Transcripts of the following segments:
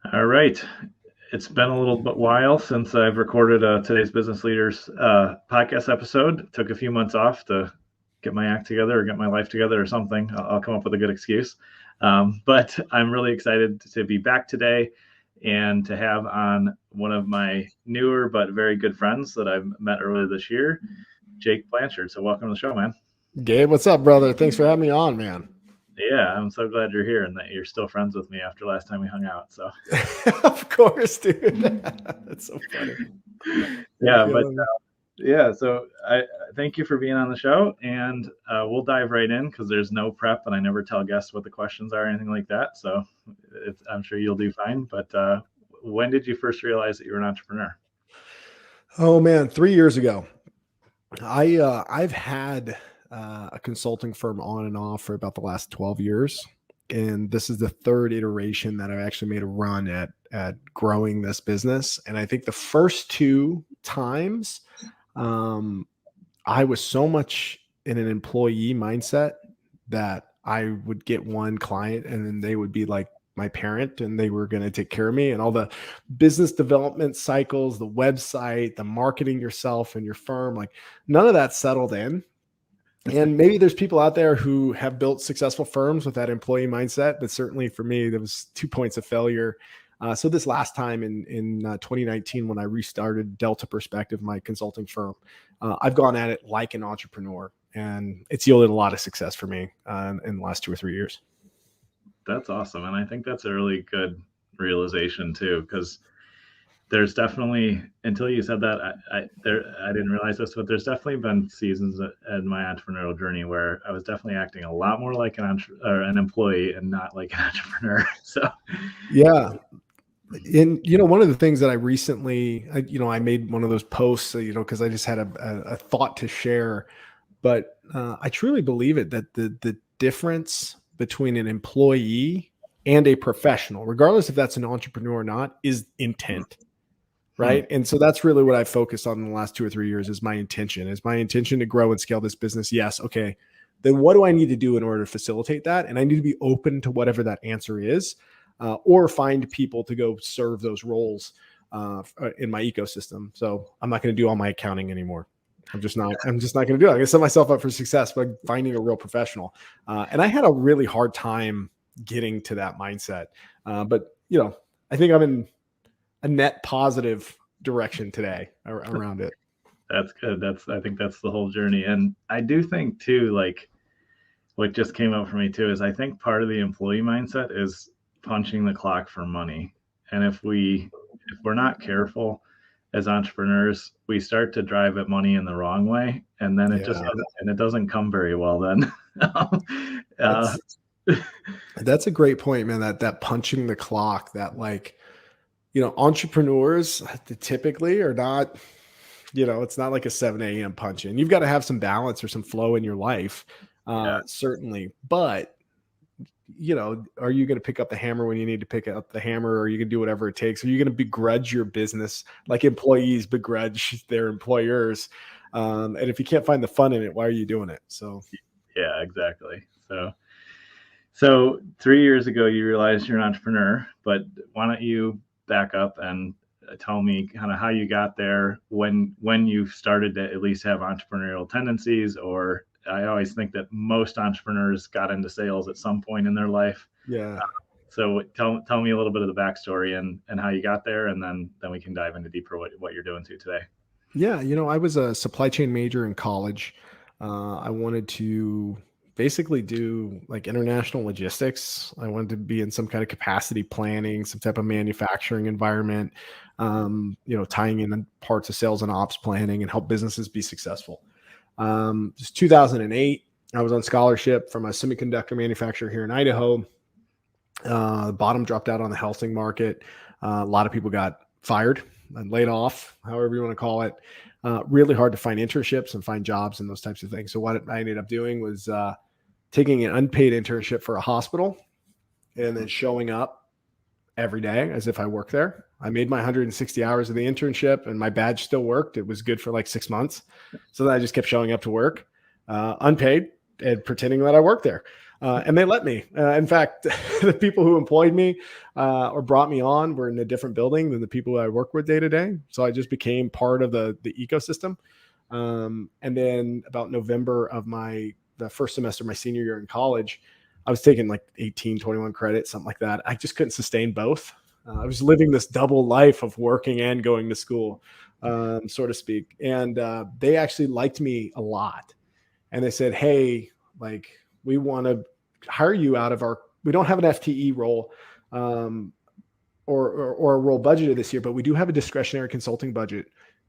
All right. It's been a little bit while since I've recorded today's Business Leaders podcast episode. Took a few months off to get my act together or get my life together or something. I'll come up with a good excuse. But I'm really excited to be back today and to have on one of my newer but very good friends that I've met earlier this year, Jake Blanchard. So welcome to the show, man. Gabe, what's up, brother? Thanks for having me on, man. Yeah, I'm so glad you're here and that you're still friends with me after last time we hung out. So Of course, dude. That's so funny. yeah, but yeah, so I thank you for being on the show, and we'll dive right in because there's no prep, and I never tell guests what the questions are or anything like that. So I'm sure you'll do fine. But when did you first realize that you were an entrepreneur? Oh man, 3 years ago, I've had a consulting firm on and off for about the last 12 years. And this is the third iteration that I've actually made a run at growing this business. And I think the first two times, I was so much in an employee mindset that I would get one client and then they would be like my parent and they were going to take care of me, and all the business development cycles, the website, the marketing yourself and your firm, like none of that settled in. And maybe there's people out there who have built successful firms with that employee mindset, but certainly for me, there was 2 points of failure. So this last time in 2019, when I restarted Delta Perspective, my consulting firm, I've gone at it like an entrepreneur, and it's yielded a lot of success for me in the last 2 or 3 years. That's awesome, and I think that's a really good realization too, because there's definitely, until you said that, I didn't realize this, but there's definitely been seasons in my entrepreneurial journey where I was definitely acting a lot more like an employee and not like an entrepreneur. So Yeah. And, one of the things that I recently, I made one of those posts, because I just had a thought to share, but I truly believe it, that the difference between an employee and a professional, regardless if that's an entrepreneur or not, is intent. Right. And so that's really what I focused on in the last 2 or 3 years is my intention. Is my intention to grow and scale this business? Yes. Okay. Then what do I need to do in order to facilitate that? And I need to be open to whatever that answer is, or find people to go serve those roles in my ecosystem. So I'm not going to do all my accounting anymore. I'm just not going to do it. I'm going to set myself up for success by finding a real professional. And I had a really hard time getting to that mindset. But I think I'm in a net positive direction today around it. that's good. I think that's the whole journey. And I do think too, like what just came up for me too, is I think part of the employee mindset is punching the clock for money. And if we're not careful as entrepreneurs, we start to drive at money in the wrong way. And then it doesn't come very well then. uh, That's a great point, man. That punching the clock, that like, entrepreneurs typically are not, it's not like a 7 a.m. punch in. You've got to have some balance or some flow in your life, certainly. But, are you going to pick up the hammer when you need to pick up the hammer, or are you going to do whatever it takes? Are you going to begrudge your business like employees begrudge their employers? And if you can't find the fun in it, why are you doing it? So, yeah, exactly. So 3 years ago, you realized you're an entrepreneur, but why don't you back up and tell me kind of how you got there, when you started to at least have entrepreneurial tendencies? Or I always think that most entrepreneurs got into sales at some point in their life. yeah. So tell me a little bit of the backstory and how you got there, and then we can dive into deeper what you're doing today. Yeah. I was a supply chain major in college. I wanted to basically do like international logistics. I wanted to be in some kind of capacity planning, some type of manufacturing environment, tying in parts of sales and ops planning and help businesses be successful. Just 2008, I was on scholarship from a semiconductor manufacturer here in Idaho. The bottom dropped out on the housing market. A lot of people got fired and laid off, however you want to call it. Really hard to find internships and find jobs and those types of things. So what I ended up doing was taking an unpaid internship for a hospital and then showing up every day as if I worked there. I made my 160 hours of the internship and my badge still worked. It was good for like 6 months. So then I just kept showing up to work, unpaid, and pretending that I worked there. And they let me. In fact, the people who employed me or brought me on were in a different building than the people I work with day to day. So I just became part of the ecosystem. And then about November of the first semester of my senior year in college, I was taking like 18, 21 credits, something like that. I just couldn't sustain both. I was living this double life of working and going to school, so to speak. And they actually liked me a lot. And they said, hey, like, we want to hire you out of we don't have an FTE role or a role budgeted this year, but we do have a discretionary consulting budget.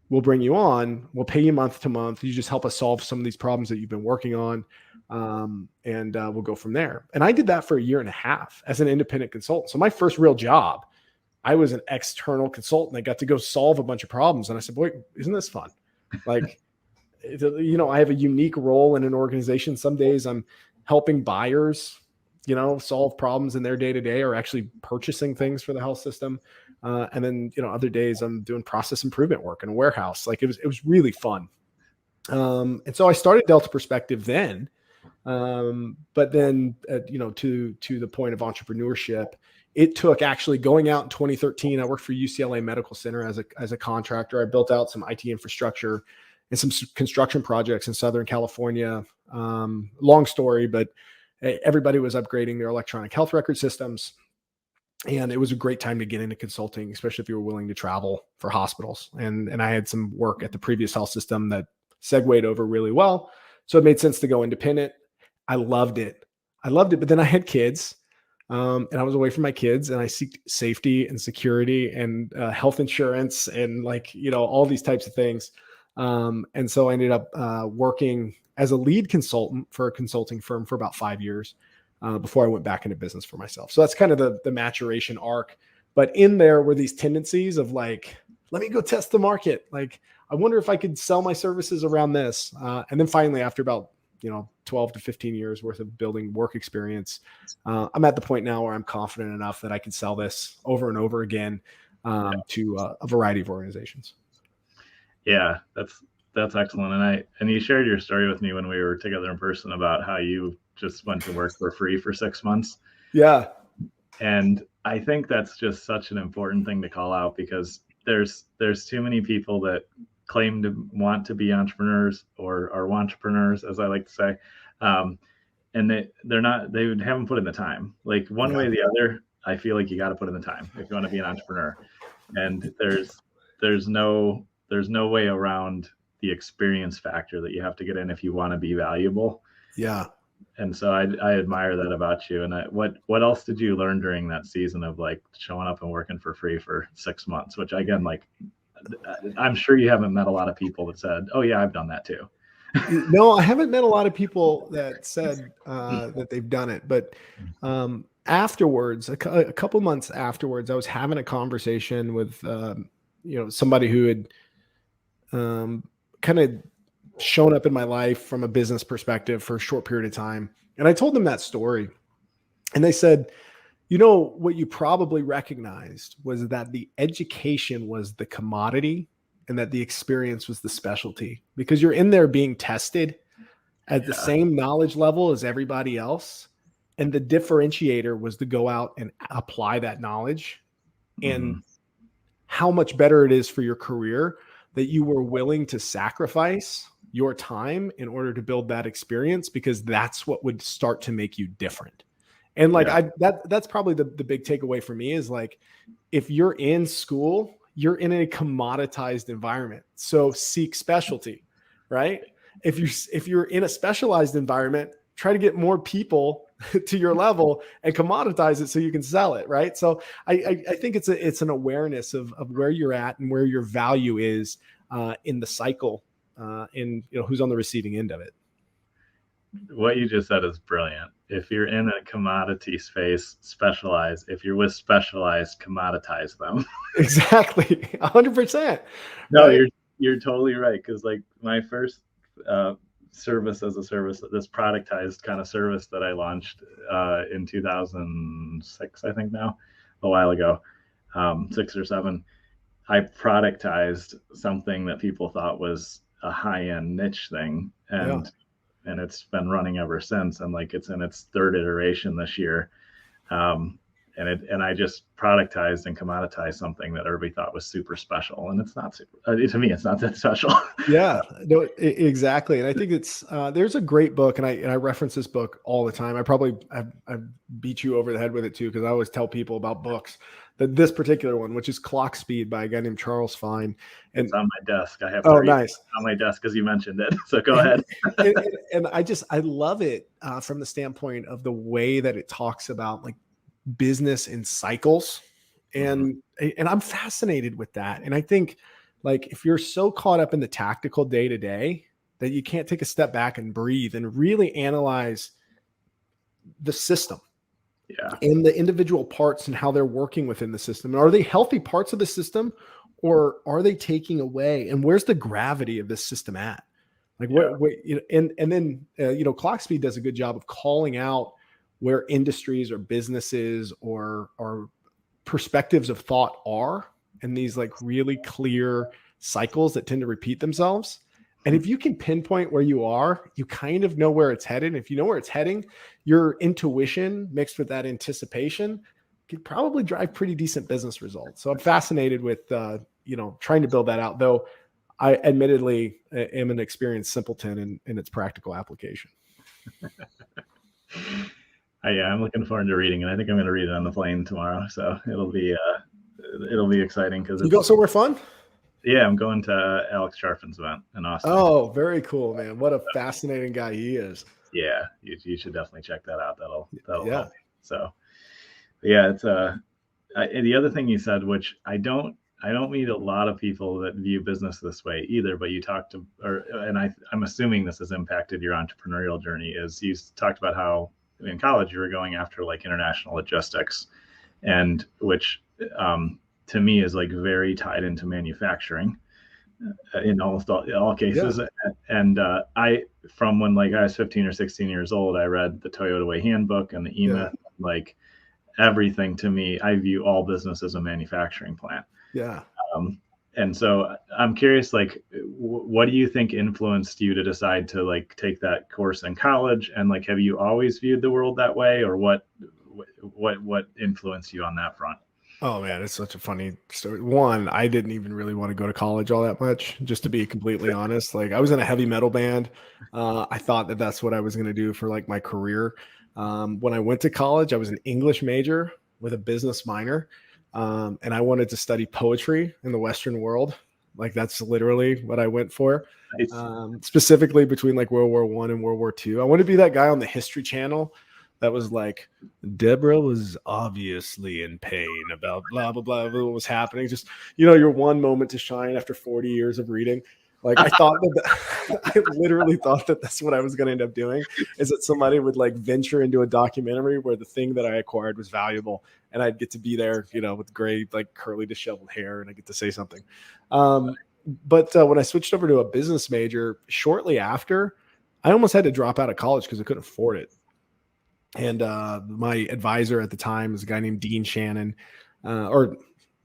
We'll bring you on. We'll pay you month to month. You just help us solve some of these problems that you've been working on. And we'll go from there. And I did that for a year and a half as an independent consultant. So my first real job, I was an external consultant. I got to go solve a bunch of problems. And I said, boy, isn't this fun? Like, I have a unique role in an organization. Some days I'm helping buyers, solve problems in their day to day, or actually purchasing things for the health system. And then, other days I'm doing process improvement work in a warehouse. Like, it was really fun. And so I started Delta Perspective then. But then, to the point of entrepreneurship, it took actually going out in 2013. I worked for UCLA Medical Center as a contractor. I built out some IT infrastructure and some construction projects in Southern California. Long story, but everybody was upgrading their electronic health record systems. And it was a great time to get into consulting, especially if you were willing to travel for hospitals. And I had some work at the previous health system that segued over really well. So it made sense to go independent. I loved it. But then I had kids. And I was away from my kids, and I seeked safety and security and health insurance and all these types of things. And so I ended up working as a lead consultant for a consulting firm for about 5 years before I went back into business for myself. So that's kind of the maturation arc. But in there were these tendencies of let me go test the market. Like, I wonder if I could sell my services around this. And then finally, after about 12 to 15 years worth of building work experience, I'm at the point now where I'm confident enough that I can sell this over and over again to a variety of organizations. Yeah, that's excellent. And you shared your story with me when we were together in person about how you just went to work for free for 6 months. Yeah. And I think that's just such an important thing to call out, because there's too many people that claim to want to be entrepreneurs or are entrepreneurs, as I like to say. And they haven't put in the time. Like, one way or the other, I feel like you got to put in the time if you want to be an entrepreneur. And there's no way around the experience factor that you have to get in if you want to be valuable. Yeah. And so I admire that about you. And what else did you learn during that season of showing up and working for free for 6 months, which again, I'm sure you haven't met a lot of people that said, oh yeah, I've done that too. No, I haven't met a lot of people that said that they've done it, but afterwards, a couple months afterwards, I was having a conversation with somebody who had kind of shown up in my life from a business perspective for a short period of time, and I told them that story, and they said, what you probably recognized was that the education was the commodity and that the experience was the specialty, because you're in there being tested at the same knowledge level as everybody else. And the differentiator was to go out and apply that knowledge, and how much better it is for your career that you were willing to sacrifice your time in order to build that experience, because that's what would start to make you different. And that's probably the big takeaway for me is if you're in school, you're in a commoditized environment. So seek specialty, right? If you're in a specialized environment, try to get more people to your level and commoditize it so you can sell it, right? So I think it's an awareness of where you're at and where your value is in the cycle, and who's on the receiving end of it. What you just said is brilliant. If you're in a commodity space, specialize. If you're with specialized, commoditize them. Exactly. 100%. No, right? You're totally right. Because my first service as a service, this productized kind of service that I launched in 2006, I think now, a while ago, 6 or 7, I productized something that people thought was a high-end niche thing. And and it's been running ever since. And like it's in its third iteration this year. And I just productized and commoditized something that everybody thought was super special, and it's not super. To me, it's not that special. Yeah, no, exactly. And I think it's there's a great book, and I reference this book all the time. I beat you over the head with it too, because I always tell people about books. That this particular one, which is Clock Speed by a guy named Charles Fine, and it's on my desk. I have to read nice it on my desk because you mentioned it. So go ahead. and I love it from the standpoint of the way that it talks about like business in cycles, and I'm fascinated with that. And I think like if you're so caught up in the tactical day to day that you can't take a step back and breathe and really analyze the system and the individual parts and how they're working within the system. And are they healthy parts of the system, or are they taking away? And where's the gravity of this system at? Like what you know, and then you know, Clock Speed does a good job of calling out where industries or businesses or perspectives of thought are, and these like really clear cycles that tend to repeat themselves. And if you can pinpoint where you are, you kind of know where it's headed. If you know where it's heading, your intuition mixed with that anticipation could probably drive pretty decent business results. So I'm fascinated with, you know, trying to build that out, though I admittedly am an experienced simpleton in its practical application. Yeah, I'm looking forward to reading it. I think I'm going to read it on the plane tomorrow. So it'll be exciting because you go somewhere fun. Yeah, I'm going to Alex Charfin's event in Austin. Oh, very cool, man. What a fascinating guy he is. Yeah, you should definitely check that out. That'll help. So yeah, it's the other thing you said, which I don't meet a lot of people that view business this way either, but you talked to, and I'm assuming this has impacted your entrepreneurial journey, is you talked about how in college you were going after like international logistics, and which to me is like very tied into manufacturing in almost all cases. And I, from when like I was 15 or 16 years old, I read the Toyota Way handbook and the E-Myth, like everything to me, I view all business as a manufacturing plant. And so I'm curious, like, what do you think influenced you to decide to like take that course in college? And like, have you always viewed the world that way, or what influenced you on that front? Oh man, it's such a funny story. One, I didn't even really want to go to college all that much, just to be completely honest. Like I was in a heavy metal band. I thought that that's what I was going to do for like my career. When I went to college, I was an English major with a business minor. And I wanted to study poetry in the Western world. Like that's literally what I went for. Nice. Specifically between like World War I and World War II. I wanted to be that guy on the History Channel that was like, Deborah was obviously in pain about blah, blah, blah, what was happening. Just, you know, your one moment to shine after 40 years of reading. Like I thought I literally thought that that's what I was going to end up doing, is that somebody would like venture into a documentary where the thing that I acquired was valuable, and I'd get to be there, you know, with gray, like curly, disheveled hair, and I get to say something. But when I switched over to a business major shortly after, I almost had to drop out of college because I couldn't afford it. And my advisor at the time was a guy named Dean Shannon, or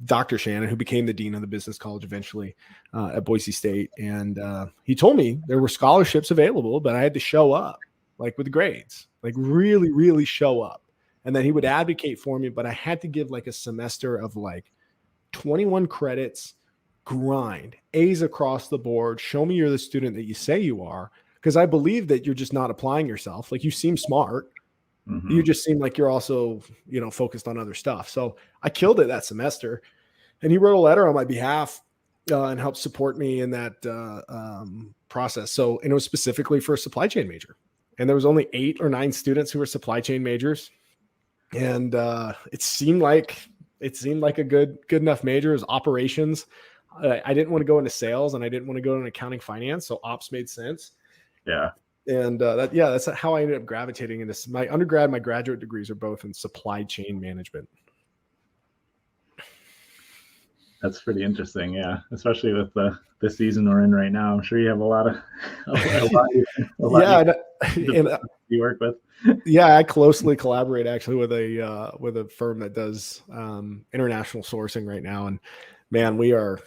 Dr. Shannon, who became the dean of the business college eventually at Boise State. And he told me there were scholarships available, but I had to show up like with grades, like really, really show up. And then he would advocate for me, but I had to give like a semester of like 21 credits, grind, A's across the board, show me you're the student that you say you are. Because I believe that you're just not applying yourself. Like you seem smart. Mm-hmm. You just seem like you're also, you know, focused on other stuff. So I killed it that semester, and he wrote a letter on my behalf and helped support me in that process. So, and it was specifically for a supply chain major, and there was only 8 or 9 students who were supply chain majors. And it seemed like a good enough major. It was operations. I didn't want to go into sales, and I didn't want to go into accounting finance. So ops made sense. Yeah. And that's how I ended up gravitating into my undergrad. My graduate degrees are both in supply chain management. That's pretty interesting. Yeah. Especially with the season we're in right now. I'm sure you have a lot you work with. Yeah. I closely collaborate actually with a firm that does international sourcing right now. And Man, we are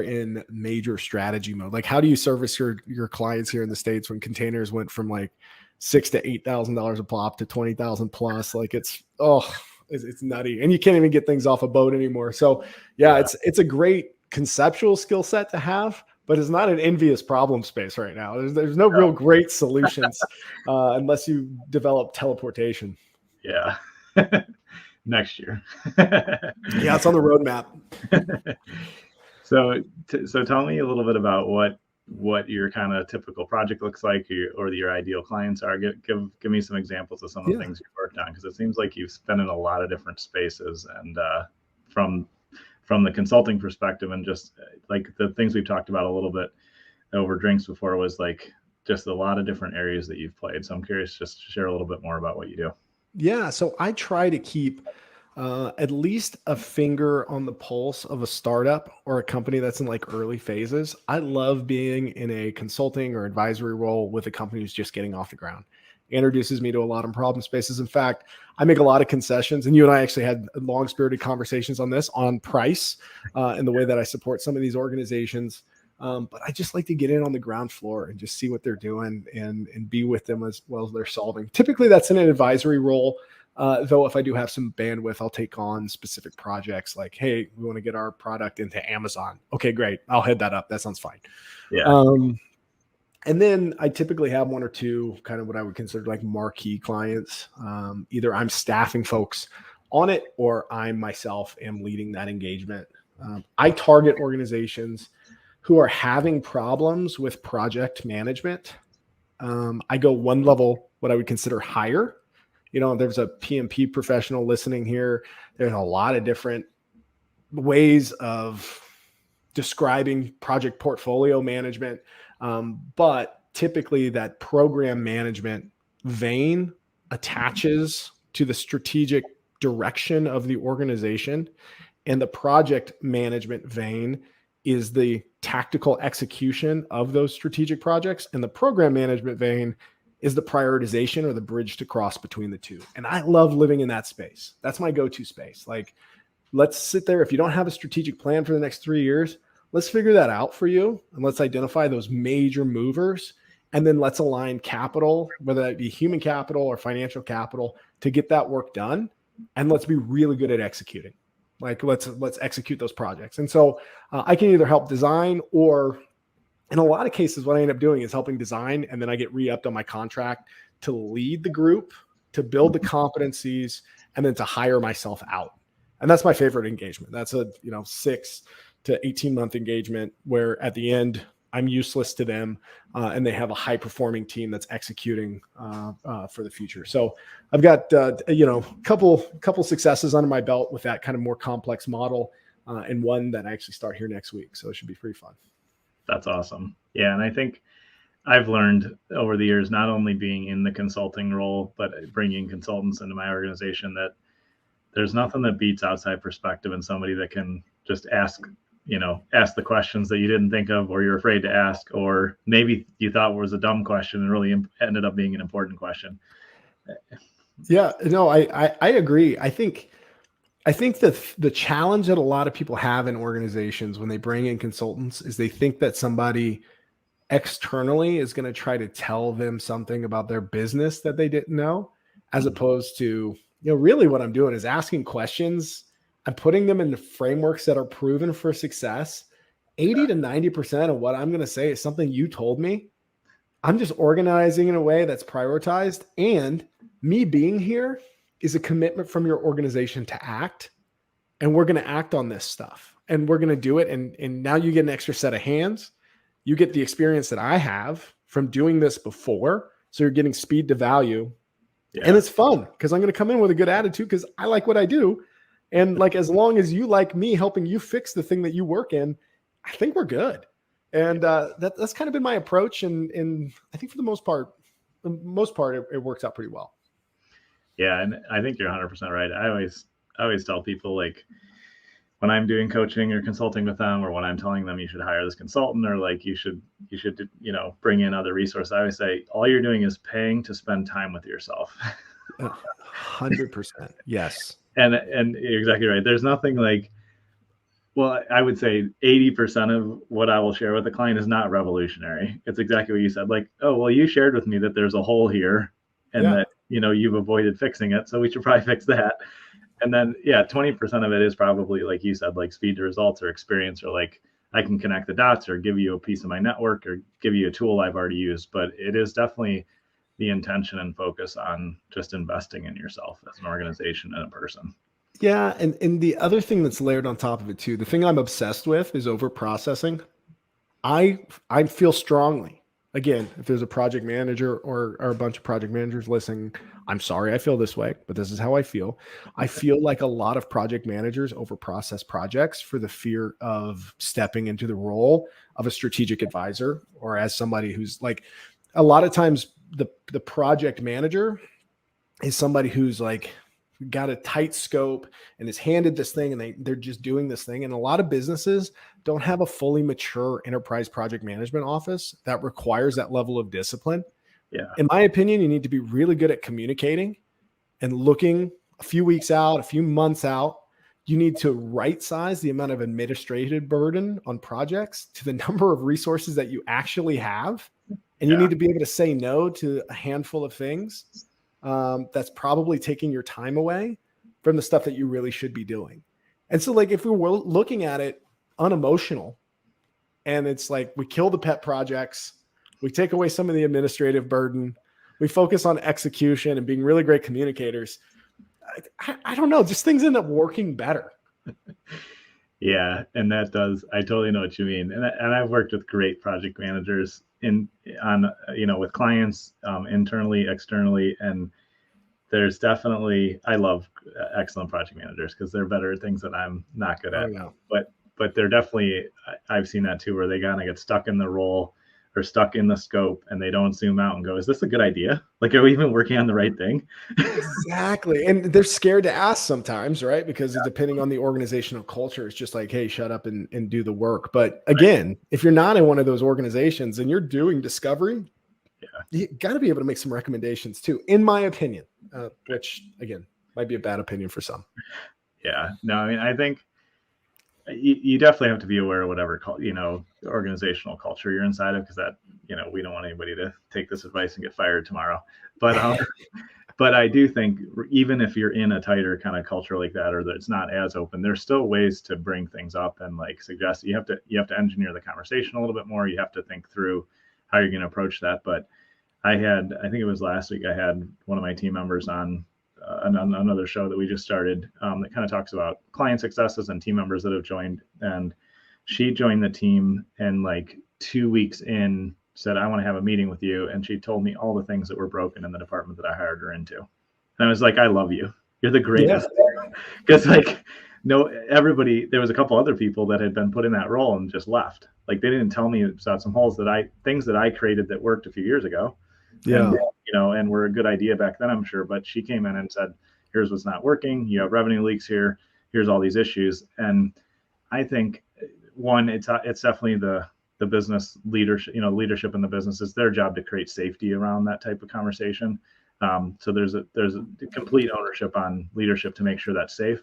in major strategy mode. Like, how do you service your clients here in the States when containers went from like $6,000 to $8,000 a pop to 20,000 plus? Like, it's nutty, and you can't even get things off a boat anymore. So yeah, Yeah. it's a great conceptual skill set to have, but it's not an envious problem space right now. There's no real great solutions unless you develop teleportation. Yeah. Next year. Yeah, it's on the roadmap. So tell me a little bit about what your kind of typical project looks like, or your ideal clients are. Give me some examples of some of the Yeah. things you've worked on, because it seems like you've spent in a lot of different spaces, and from from the consulting perspective, and just like the things we've talked about a little bit over drinks before, was like just a lot of different areas that you've played. So I'm curious just to share a little bit more about what you do. Yeah. So I try to keep at least a finger on the pulse of a startup or a company that's in like early phases. I love being in a consulting or advisory role with a company who's just getting off the ground. It introduces me to a lot of problem spaces. In fact, I make a lot of concessions, and you and I actually had long spirited conversations on this on price and the way that I support some of these organizations. But I just like to get in on the ground floor and just see what they're doing and be with them as well as they're solving. Typically, that's in an advisory role. Though if I do have some bandwidth, I'll take on specific projects like, hey, we want to get our product into Amazon. Okay, great. I'll head that up. That sounds fine. Yeah. And then I typically have one or two kind of what I would consider like marquee clients. Either I'm staffing folks on it or I myself am leading that engagement. I target organizations who are having problems with project management. I go one level, what I would consider higher. There's a PMP professional listening here. There's a lot of different ways of describing project portfolio management. But typically that program management vein attaches to the strategic direction of the organization, and the project management vein is the tactical execution of those strategic projects, and the program management vein is the prioritization or the bridge to cross between the two. And I love living in that space. That's my go-to space. Like, let's sit there. If you don't have a strategic plan for the next 3 years, let's figure that out for you. And let's identify those major movers. And then let's align capital, whether that be human capital or financial capital, to get that work done. And let's be really good at executing. Like, let's execute those projects. And so I can either help design, or in a lot of cases, what I end up doing is helping design, and then I get re-upped on my contract to lead the group, to build the competencies, and then to hire myself out. And that's my favorite engagement. That's a 6 to 18-month engagement where at the end I'm useless to them, and they have a high-performing team that's executing for the future. So I've got couple successes under my belt with that kind of more complex model, and one that I actually start here next week. So it should be pretty fun. That's awesome. Yeah, and I think I've learned over the years, not only being in the consulting role, but bringing consultants into my organization, that there's nothing that beats outside perspective and somebody that can just ask the questions that you didn't think of, or you're afraid to ask, or maybe you thought was a dumb question and really ended up being an important question. Yeah, no, I agree. I think that the challenge that a lot of people have in organizations when they bring in consultants is they think that somebody externally is going to try to tell them something about their business that they didn't know, as opposed to, really what I'm doing is asking questions. I'm putting them into frameworks that are proven for success. 80 to 90% of what I'm going to say is something you told me. I'm just organizing in a way that's prioritized, and me being here is a commitment from your organization to act. And we're going to act on this stuff, and we're going to do it. And now you get an extra set of hands. You get the experience that I have from doing this before. So you're getting speed to value. Yeah. And it's fun because I'm going to come in with a good attitude because I like what I do. And like, as long as you like me helping you fix the thing that you work in, I think we're good. And that's kind of been my approach. And I think for the most part, it works out pretty well. Yeah. And I think you're 100% right. I always tell people, like, when I'm doing coaching or consulting with them, or when I'm telling them you should hire this consultant, or like you should bring in other resources, I always say, all you're doing is paying to spend time with yourself. 100%. Yes. And you're exactly right. There's nothing like Well, I would say 80% of what I will share with the client is not revolutionary. It's exactly what you said. Like, oh, well, you shared with me that there's a hole here and Yeah. that, you've avoided fixing it. So we should probably fix that. And then, yeah, 20% of it is probably, like you said, like speed to results or experience, or like I can connect the dots or give you a piece of my network or give you a tool I've already used. But it is definitely the intention and focus on just investing in yourself as an organization and a person. Yeah, and the other thing that's layered on top of it too, the thing I'm obsessed with is over processing. I feel strongly. Again, if there's a project manager or a bunch of project managers listening, I'm sorry I feel this way, but this is how I feel. I feel like a lot of project managers over process projects for the fear of stepping into the role of a strategic advisor, or as somebody who's like, a lot of times the project manager is somebody who's like got a tight scope and is handed this thing, and they're just doing this thing. And a lot of businesses don't have a fully mature enterprise project management office that requires that level of discipline. Yeah. In my opinion, you need to be really good at communicating and looking a few weeks out, a few months out. You need to right size the amount of administrative burden on projects to the number of resources that you actually have. And you Yeah. need to be able to say no to a handful of things that's probably taking your time away from the stuff that you really should be doing. And so, like, if we were looking at it unemotional, and it's like we kill the pet projects, we take away some of the administrative burden, we focus on execution and being really great communicators. I don't know, just things end up working better. Yeah, and that does. I totally know what you mean, and I've worked with great project managers with clients, internally, externally, and there's definitely, I love excellent project managers because they're better at things that I'm not good Oh at. yeah. But they're definitely, I've seen that too, where they kind of get stuck in the role or stuck in the scope, and they don't zoom out and go, is this a good idea? Like, are we even working on the right thing? Exactly. And they're scared to ask sometimes, right? Because depending on the organizational culture, it's just like, hey, shut up and do the work. But again, if you're not in one of those organizations and you're doing discovery, Yeah. you got to be able to make some recommendations too, in my opinion, which again might be a bad opinion for some. Yeah. No, I mean, I think you definitely have to be aware of whatever organizational culture you're inside of, because that, we don't want anybody to take this advice and get fired tomorrow. But I do think even if you're in a tighter kind of culture like that, or that it's not as open, there's still ways to bring things up and like suggest. You have to engineer the conversation a little bit more. You have to think through how you're going to approach that. But I think it was last week, I had one of my team members on another show that we just started, that kind of talks about client successes and team members that have joined. And she joined the team, and like 2 weeks in said, I want to have a meeting with you. And she told me all the things that were broken in the department that I hired her into. And I was like, I love you. You're the greatest. Because there was a couple other people that had been put in that role and just left. Like, they didn't tell me about some things that I created that worked a few years ago. Yeah. And were a good idea back then, I'm sure. But she came in and said, here's what's not working. You have revenue leaks here. Here's all these issues. And I think, one, it's definitely the business leadership, leadership in the business, is their job to create safety around that type of conversation. So there's a complete ownership on leadership to make sure that's safe.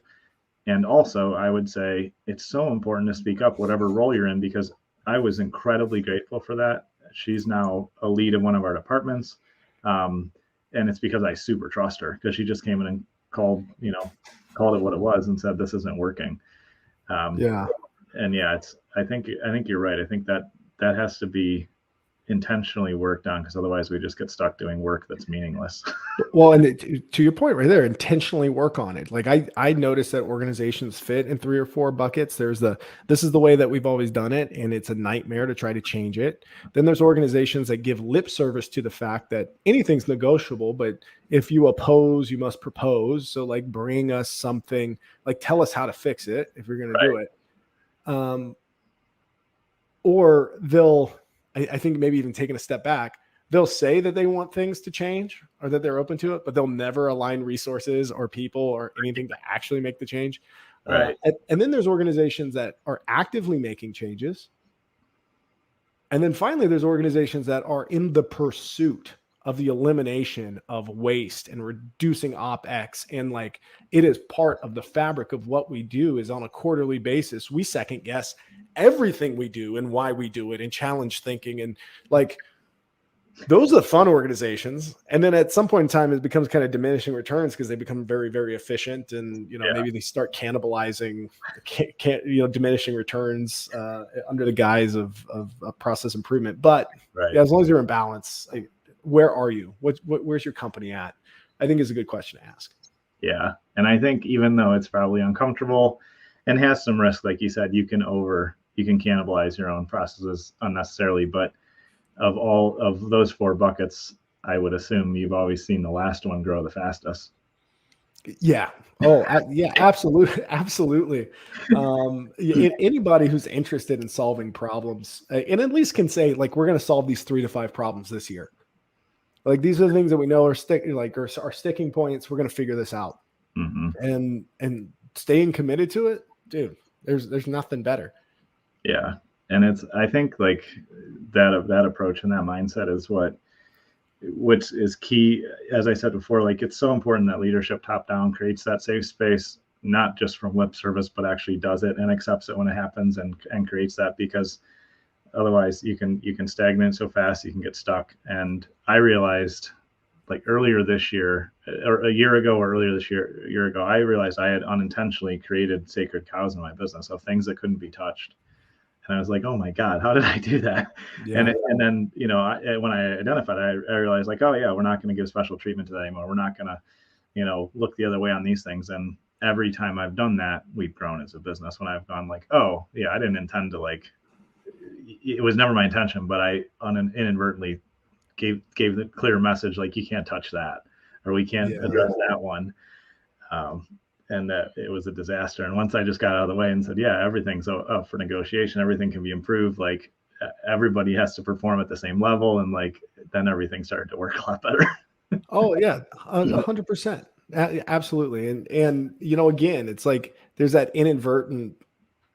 And also, I would say it's so important to speak up, whatever role you're in, because I was incredibly grateful for that. She's now a lead in one of our departments. And it's because I super trust her, because she just came in and called it what it was and said, this isn't working. Yeah. And yeah, I think you're right. I think that has to be intentionally worked on, because otherwise we just get stuck doing work that's meaningless. Well, and to your point right there, intentionally work on it. Like I noticed that organizations fit in 3 or 4 buckets. This is the way that we've always done it, and it's a nightmare to try to change it. Then there's organizations that give lip service to the fact that anything's negotiable, but if you oppose, you must propose. So like, bring us something, like tell us how to fix it if you're going to do it. Or I think maybe even taking a step back, they'll say that they want things to change or that they're open to it, but they'll never align resources or people or anything to actually make the change. Right. And then there's organizations that are actively making changes. And then finally, there's organizations that are in the pursuit of the elimination of waste and reducing OpEx. And like, it is part of the fabric of what we do. Is on a quarterly basis, we second guess everything we do and why we do it, and challenge thinking. And like, those are the fun organizations. And then at some point in time, it becomes kind of diminishing returns because they become very, very efficient. And, you know, maybe they start cannibalizing, diminishing returns under the guise of process improvement. But yeah, as long as you're in balance, where are you? Where's your company at? I think is a good question to ask. Yeah. And I think even though it's probably uncomfortable and has some risk, like you said, you can cannibalize your own processes unnecessarily. But of all of those 4 buckets, I would assume you've always seen the last one grow the fastest. Yeah. Oh, yeah, absolutely. Absolutely. Anybody who's interested in solving problems and at least can say, like, we're going to solve these 3 to 5 problems this year. Like, these are the things that we know are sticking points. We're going to figure this out. Mm-hmm. And staying committed to it, dude, there's nothing better. Yeah. And I think like that approach and that mindset is which is key. As I said before, like, it's so important that leadership top down creates that safe space, not just from lip service, but actually does it and accepts it when it happens and creates that, because otherwise you can stagnate so fast, you can get stuck. And I realized, like, earlier this year, or a year ago, or earlier this year ago, I realized I had unintentionally created sacred cows in my business of things that couldn't be touched. And I was like, oh my God, how did I do that? Yeah. And then, you know, when I identified it, I realized, like, oh yeah, we're not going to give special treatment to that anymore. We're not going to, you know, look the other way on these things. And every time I've done that, we've grown as a business. When I've gone like, oh yeah, I didn't intend to, like, it was never my intention, but I inadvertently gave the clear message, like, you can't touch that, or we can't address that one. And that it was a disaster. And once I just got out of the way and said, yeah, everything's up for negotiation, everything can be improved, like, everybody has to perform at the same level, and like, then everything started to work a lot better. Oh yeah, 100%. Absolutely. And you know, again, it's like there's that inadvertent,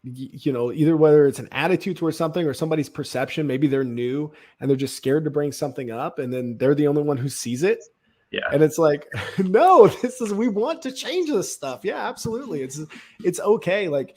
you know, either whether it's an attitude towards something or somebody's perception, maybe they're new and they're just scared to bring something up, and then they're the only one who sees it. Yeah. And it's like, no, we want to change this stuff. Yeah, absolutely. It's okay. Like,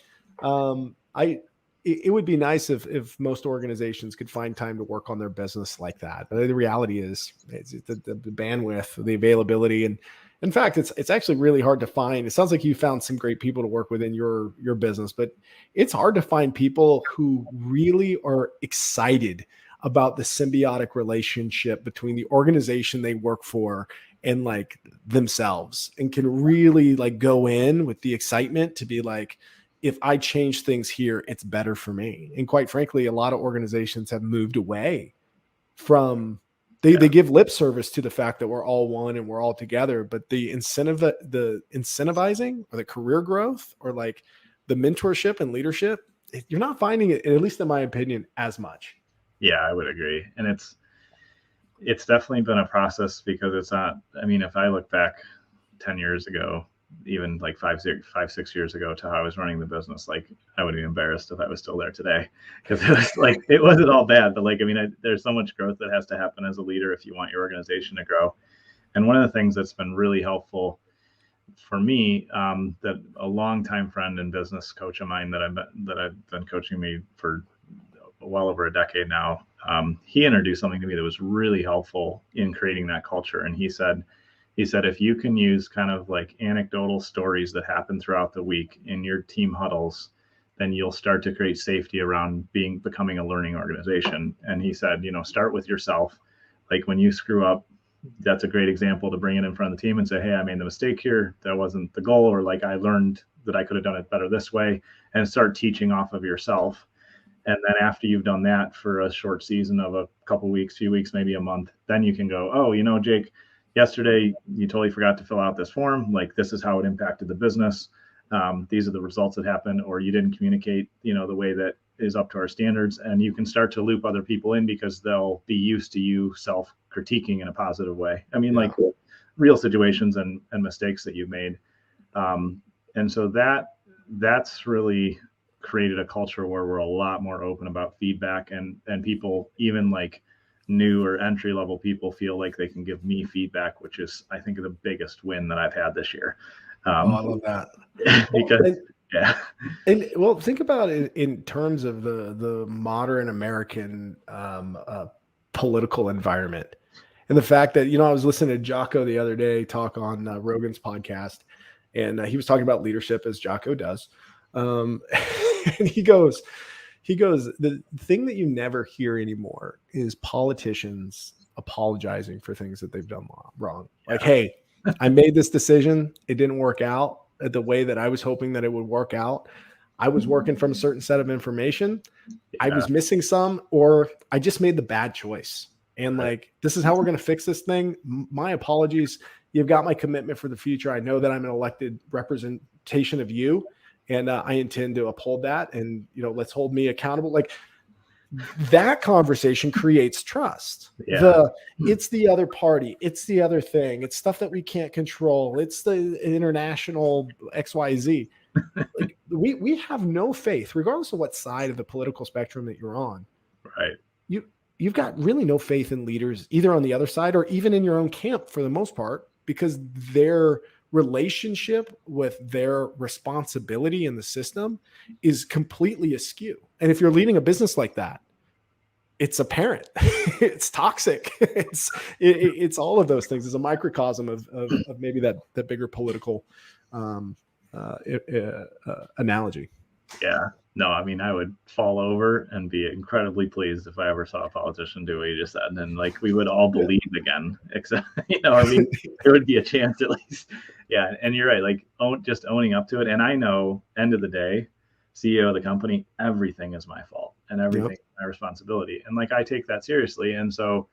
it would be nice if most organizations could find time to work on their business like that. But the reality is, it's the bandwidth, the availability. And in fact, it's actually really hard to find. It sounds like you found some great people to work with in your business, but it's hard to find people who really are excited about the symbiotic relationship between the organization they work for and like themselves, and can really like go in with the excitement to be like, if I change things here, it's better for me. And quite frankly, a lot of organizations have moved away from, they give lip service to the fact that we're all one and we're all together, but the incentivizing or the career growth or like the mentorship and leadership, you're not finding it, at least in my opinion, as much. Yeah, I would agree. And it's definitely been a process, because it's not, I mean, if I look back 10 years ago, even like 5-6 years ago, to how I was running the business, like, I would be embarrassed if I was still there today, because it was like, it wasn't all bad, but like, I mean, there's so much growth that has to happen as a leader if you want your organization to grow. And one of the things that's been really helpful for me, that a longtime friend and business coach of mine that I've been coaching me for well over a decade now, he introduced something to me that was really helpful in creating that culture. And he said, if you can use kind of like anecdotal stories that happen throughout the week in your team huddles, then you'll start to create safety around becoming a learning organization. And he said, you know, start with yourself. Like, when you screw up, that's a great example to bring it in front of the team and say, hey, I made the mistake here. That wasn't the goal. Or like, I learned that I could have done it better this way, and start teaching off of yourself. And then after you've done that for a short season of a couple weeks, few weeks, maybe a month, then you can go, oh, you know, Jake, yesterday you totally forgot to fill out this form. Like, this is how it impacted the business. These are the results that happened, or you didn't communicate, you know, the way that is up to our standards. And you can start to loop other people in, because they'll be used to you self-critiquing in a positive way. I mean, like real situations and mistakes that you've made. And so that's really created a culture where we're a lot more open about feedback, and people even like new or entry level people feel like they can give me feedback, which is, I think, the biggest win that I've had this year. I love that. Because yeah. And well, think about it in terms of the modern American political environment, and the fact that, I was listening to Jocko the other day talk on Rogan's podcast, and he was talking about leadership, as Jocko does. And he goes, the thing that you never hear anymore is politicians apologizing for things that they've done wrong. Like, hey, I made this decision. It didn't work out the way that I was hoping that it would work out. I was working from a certain set of information. I was missing some, or I just made the bad choice. And like, this is how we're going to fix this thing. My apologies. You've got my commitment for the future. I know that I'm an elected representation of you, and I intend to uphold that. And, let's hold me accountable. Like, that conversation creates trust. It's the other party. It's the other thing. It's stuff that we can't control. It's the international XYZ. Like, we have no faith, regardless of what side of the political spectrum that you're on. Right. You've got really no faith in leaders, either on the other side or even in your own camp for the most part, because their relationship with their responsibility in the system is completely askew. And if you're leading a business like that, it's apparent. It's toxic. It's all of those things. It's a microcosm of maybe that bigger political analogy. Yeah. No, I mean, I would fall over and be incredibly pleased if I ever saw a politician do what you just said. And like, we would all believe again, except, I mean, there would be a chance at least. Yeah. And you're right. Like, just owning up to it. And I know, end of the day, CEO of the company, everything is my fault and everything is my responsibility. And like, I take that seriously. And so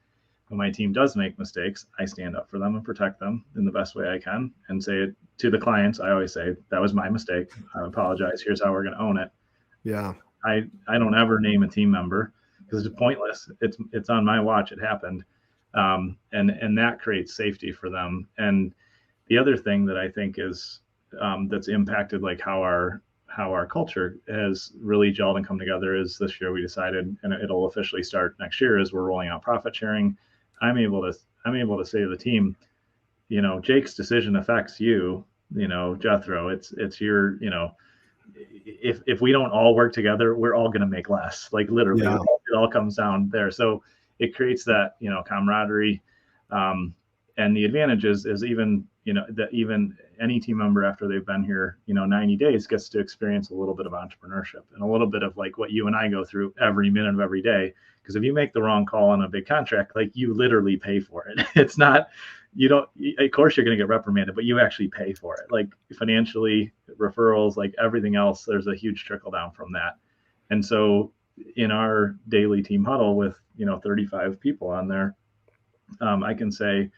when my team does make mistakes, I stand up for them and protect them in the best way I can, and say it to the clients. I always say, that was my mistake. I apologize. Here's how we're going to own it. Yeah. I don't ever name a team member, because it's pointless. It's on my watch. It happened. And that creates safety for them. And the other thing that I think is, that's impacted like how our culture has really gelled and come together is this year we decided, and it'll officially start next year, is we're rolling out profit sharing. I'm able to say to the team, Jake's decision affects you, Jethro, it's your, if we don't all work together, we're all going to make less, like literally. It all comes down there. So it creates that, camaraderie. And the advantages is even, that even any team member after they've been here, 90 days gets to experience a little bit of entrepreneurship and a little bit of like what you and I go through every minute of every day. Because if you make the wrong call on a big contract, like, you literally pay for it. It's not, of course you're going to get reprimanded, but you actually pay for it. Like, financially, referrals, like everything else, there's a huge trickle down from that. And so in our daily team huddle with, 35 people on there, I can say,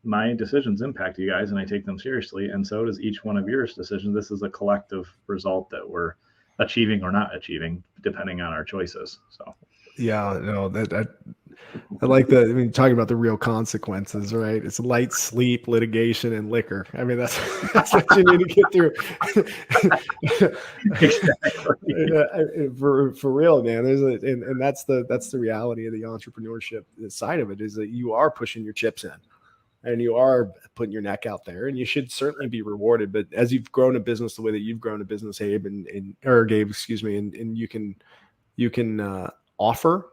my decisions impact you guys and I take them seriously. And so does each one of yours decisions. This is a collective result that we're achieving or not achieving, depending on our choices. So. Yeah, no, I like that. I mean, talking about the real consequences, right? It's light sleep, litigation, and liquor. I mean, that's what you need to get through. Exactly. For real, man. And that's the reality of the entrepreneurship side of it, is that you are pushing your chips in, and you are putting your neck out there, and you should certainly be rewarded. But as you've grown a business the way that you've grown a business, Gabe, excuse me, and you can offer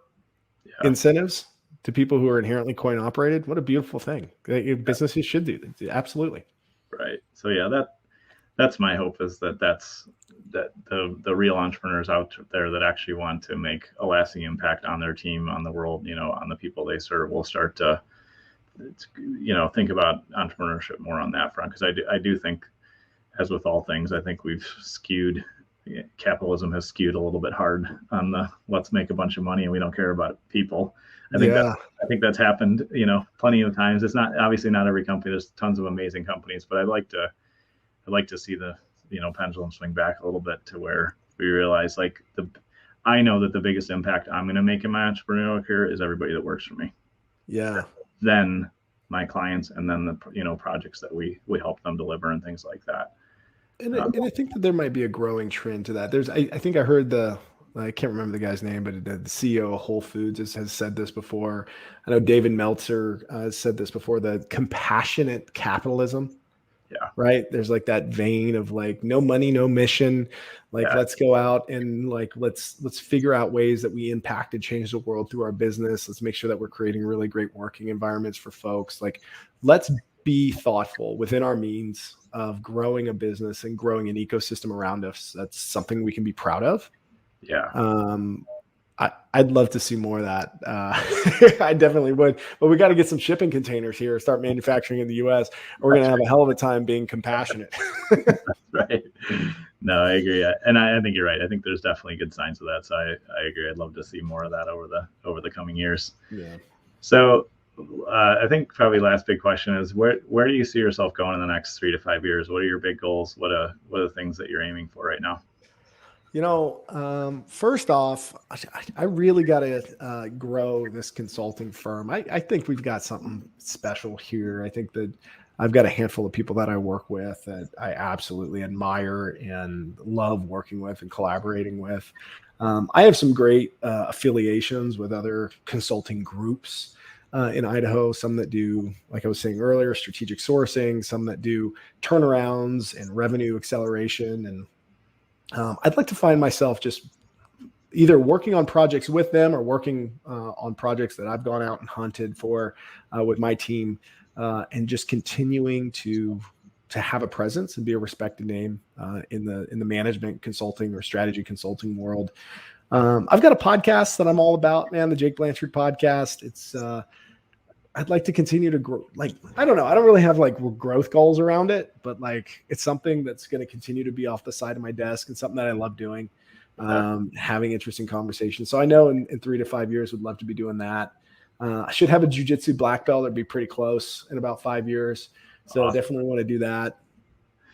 incentives to people who are inherently coin operated. What a beautiful thing. Businesses should do. Absolutely. Right. So yeah, that's my hope, is that the real entrepreneurs out there that actually want to make a lasting impact on their team, on the world, on the people they serve, will start to think about entrepreneurship more on that front. Because I do think, as with all things, I think we've skewed. Capitalism has skewed a little bit hard on the let's make a bunch of money and we don't care about people. I think that's happened, plenty of times. It's not, obviously not every company. There's tons of amazing companies, but I'd like to see the, pendulum swing back a little bit to where we realize, like, I know that the biggest impact I'm going to make in my entrepreneurial career is everybody that works for me. Yeah. Then my clients, and then the, projects that we help them deliver and things like that. And I think that there might be a growing trend to that. I think I heard I can't remember the guy's name, but the CEO of Whole Foods has said this before. I know David Meltzer has said this before, the compassionate capitalism. Yeah. Right. There's like that vein of like, no money, no mission. Like, Yeah. let's go out and like, let's figure out ways that we impact and change the world through our business. Let's make sure that we're creating really great working environments for folks. Like, let's be thoughtful within our means of growing a business and growing an ecosystem around us. That's something we can be proud of. Yeah. I'd love to see more of that. I definitely would, but we got to get some shipping containers here, start manufacturing in the US. We're going to have a hell of a time being compassionate. Right. No, I agree. And I think you're right. I think there's definitely good signs of that. So I agree. I'd love to see more of that over the coming years. Yeah. So I think probably last big question is where do you see yourself going in the next 3 to 5 years? What are your big goals? What are the things that you're aiming for right now? First off, I really got to grow this consulting firm. I think we've got something special here. I think that I've got a handful of people that I work with that I absolutely admire and love working with and collaborating with. I have some great affiliations with other consulting groups in Idaho, some that do, like I was saying earlier, strategic sourcing, some that do turnarounds and revenue acceleration. And I'd like to find myself just either working on projects with them or working on projects that I've gone out and hunted for with my team, and just continuing to have a presence and be a respected name in the management consulting or strategy consulting world. I've got a podcast that I'm all about, man, the Jake Blanchard podcast. It's I'd like to continue to grow. Like, I don't know. I don't really have like growth goals around it, but like it's something that's going to continue to be off the side of my desk and something that I love doing, having interesting conversations. So I know in 3 to 5 years, would love to be doing that. I should have a jiu-jitsu black belt. It'd be pretty close in about 5 years. So I definitely want to do that.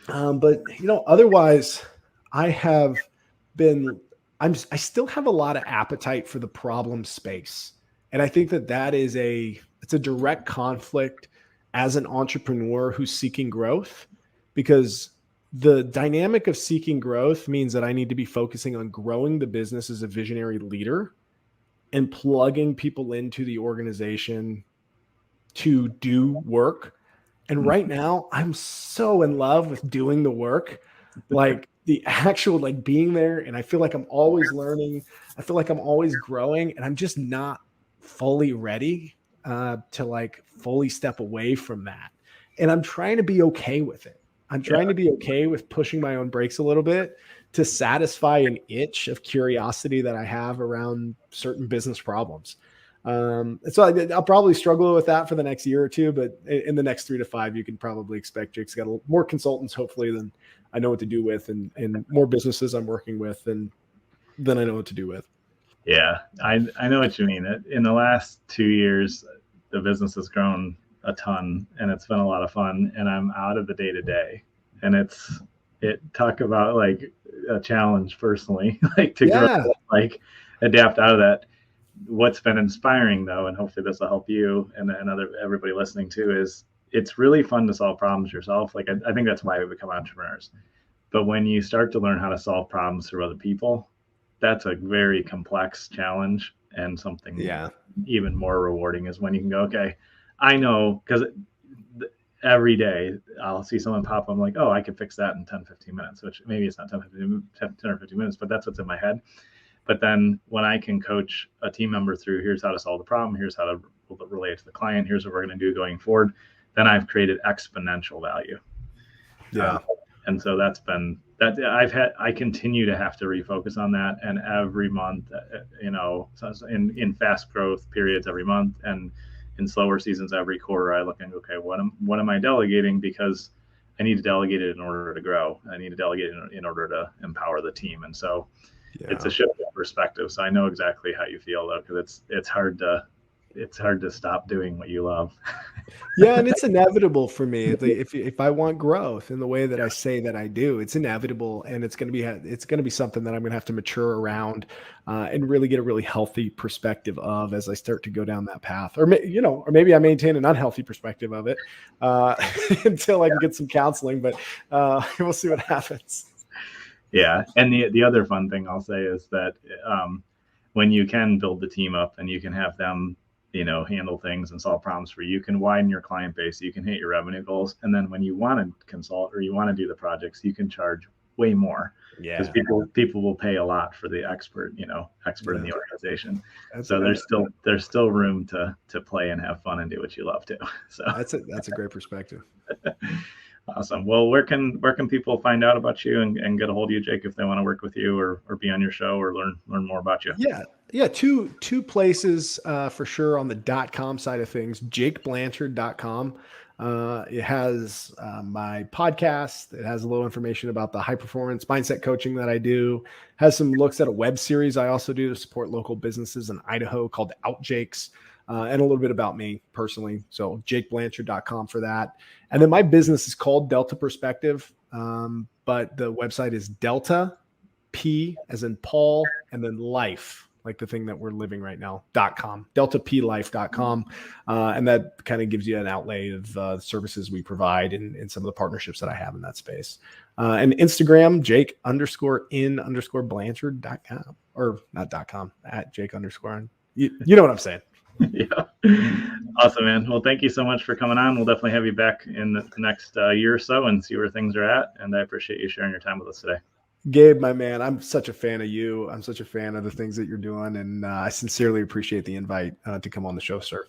But otherwise I still have a lot of appetite for the problem space. And I think that is it's a direct conflict as an entrepreneur who's seeking growth, because the dynamic of seeking growth means that I need to be focusing on growing the business as a visionary leader and plugging people into the organization to do work. And right now I'm so in love with doing the work, like the actual, like being there. And I feel like I'm always learning. I feel like I'm always growing, and I'm just not fully ready to like fully step away from that. And I'm trying to be okay with it. I'm trying to be okay with pushing my own brakes a little bit to satisfy an itch of curiosity that I have around certain business problems. And so I'll probably struggle with that for the next year or two, but in the next 3 to 5, you can probably expect Jake's got more consultants, hopefully, than I know what to do with, and more businesses I'm working with than I know what to do with. Yeah, I know what you mean. In the last 2 years, the business has grown a ton, and it's been a lot of fun. And I'm out of the day to day, and talk about like a challenge personally, like to grow, like adapt out of that. What's been inspiring though, and hopefully this will help you and everybody listening too, is it's really fun to solve problems yourself. Like I think that's why we become entrepreneurs. But when you start to learn how to solve problems through other people, that's a very complex challenge, and something even more rewarding is when you can go, okay, I know, because every day I'll see someone pop, I'm like, oh, I could fix that in 10, 15 minutes, which maybe it's not 10 or 15 minutes, but that's what's in my head. But then when I can coach a team member through, here's how to solve the problem, here's how to relate it to the client, here's what we're going to do going forward, then I've created exponential value. Yeah. And so that's been that I continue to have to refocus on that. And every month, in fast growth periods every month, and in slower seasons every quarter, I look and go, okay, what am I delegating? Because I need to delegate it in order to grow. I need to delegate it in order to empower the team. And so it's a shift in perspective. So I know exactly how you feel though, because it's hard to stop doing what you love. Yeah, and it's inevitable for me. If I want growth in the way that I say that I do, it's inevitable, and it's going to be something that I'm going to have to mature around and really get a really healthy perspective of as I start to go down that path. Or maybe I maintain an unhealthy perspective of it until I can get some counseling. But we'll see what happens. Yeah. And the other fun thing I'll say is that when you can build the team up and you can have them, handle things and solve problems for you, you can widen your client base, you can hit your revenue goals. And then when you want to consult or you want to do the projects, you can charge way more because people will pay a lot for the expert in the organization. So there's still room to play and have fun and do what you love to. So that's a great perspective. Awesome. Well, where can people find out about you and get a hold of you, Jake, if they want to work with you or be on your show or learn more about you? Yeah. Two places for sure on the .com side of things. JakeBlanchard.com. It has my podcast. It has a little information about the high performance mindset coaching that I do. Has some looks at a web series I also do to support local businesses in Idaho called Out Jakes. And a little bit about me personally. So JakeBlanchard.com for that. And then my business is called Delta Perspective. But the website is Delta P as in Paul and then life, like the thing that we're living right now, .com, deltaplife.com. And that kind of gives you an outlay of the services we provide and some of the partnerships that I have in that space. And Instagram, Jake_in_Blanchard.com or not .com at Jake_. You know what I'm saying? Yeah. Awesome, man. Well, thank you so much for coming on. We'll definitely have you back in the next year or so and see where things are at. And I appreciate you sharing your time with us today. Gabe, my man, I'm such a fan of you. I'm such a fan of the things that you're doing. And I sincerely appreciate the invite to come on the show, sir.